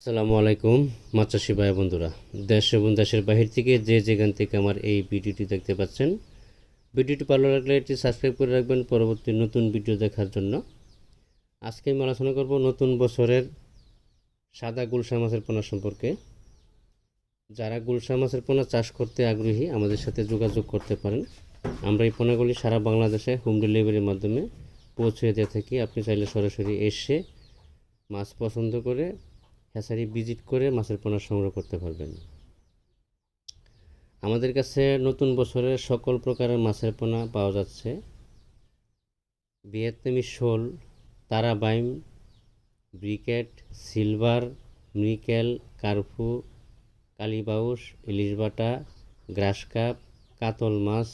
আসসালামু আলাইকুম মাছ চাষি ভাই বন্ধুরা, দেশ এবং দেশের বাহির থেকে যে যেখান থেকে আমার এই ভিডিওটি দেখতে পাচ্ছেন, ভিডিওটি ভালো লাগলে এটি সাবস্ক্রাইব করে রাখবেন পরবর্তী নতুন ভিডিও দেখার জন্য। আজকে আমি আলোচনা করব নতুন বছরের সাদা গুলশা মাছের পোনা সম্পর্কে। যারা গুলশা মাছের পোনা চাষ করতে আগ্রহী আমাদের সাথে যোগাযোগ করতে পারেন। আমরা এই পোনাগুলি সারা বাংলাদেশে হোম ডেলিভারির মাধ্যমে পৌঁছে দিয়ে থাকি। আপনি চাইলে সরাসরি এসে মাছ পছন্দ করে হ্যাচারি ভিজিট করে মাছের পোনা সংগ্রহ করতে পারবেন। আমাদের কাছে নতুন বছরের সকল প্রকারের মাছের পোনা পাওয়া যাচ্ছে। ভিয়েতনামি শোল, তারাবাইম, ব্রিকেট, সিলভার, মৃকেল, কার্পু, কালীবাউস, ইলিশ বাটা, গ্রাস কাপ, কাতল মাছ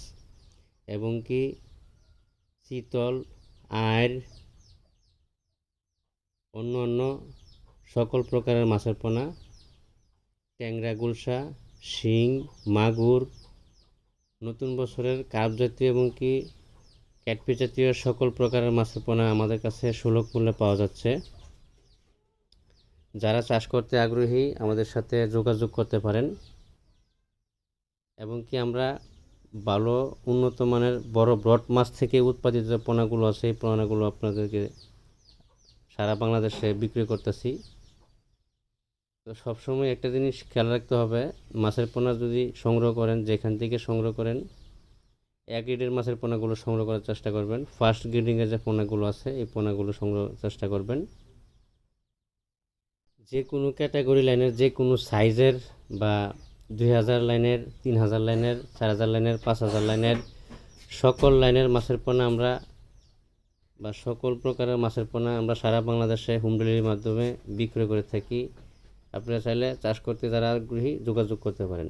এবং কি চিতল, আইর, অন্য সকল প্রকারের মাছের পোনা, ট্যাংরা, গুলশা, শিং, মাগুর, নতুন বছরের কার্প জাতীয় এবং কি ক্যাটফিশ জাতীয় সকল প্রকারের মাছের পোনা আমাদের কাছে সুলভ মূল্যে পাওয়া যাচ্ছে। যারা চাষ করতে আগ্রহী আমাদের সাথে যোগাযোগ করতে পারেন এবং কি আমরা ভালো উন্নত মানের বড় ব্রড মাছ থেকে উৎপাদিত যে পোনাগুলো আছে এই পোনাগুলো আপনাদেরকে সারা বাংলাদেশে বিক্রি করতেছি। তো সবসময় একটা জিনিস খেয়াল রাখতে হবে, মাছের পোনা যদি সংগ্রহ করেন যেখান থেকে সংগ্রহ করেন এক গ্রেডের মাছের পোনাগুলো সংগ্রহ করার চেষ্টা করবেন। ফার্স্ট গ্রেডিংয়ের যে পোনাগুলো আছে এই পোনাগুলো সংগ্রহ চেষ্টা করবেন। যে কোনো ক্যাটাগরি লাইনের যে কোনো সাইজের বা 2000 লাইনের, 3000 লাইনের, 4000 লাইনের, 5000 লাইনের সকল লাইনের মাছের পোনা আমরা বা সকল প্রকারের মাছের পোনা আমরা সারা বাংলাদেশে হোম ডেলিভারির মাধ্যমে বিক্রয় করে থাকি। আপনারা চাইলে চাষ করতে যারা আগ্রহী যোগাযোগ করতে পারেন।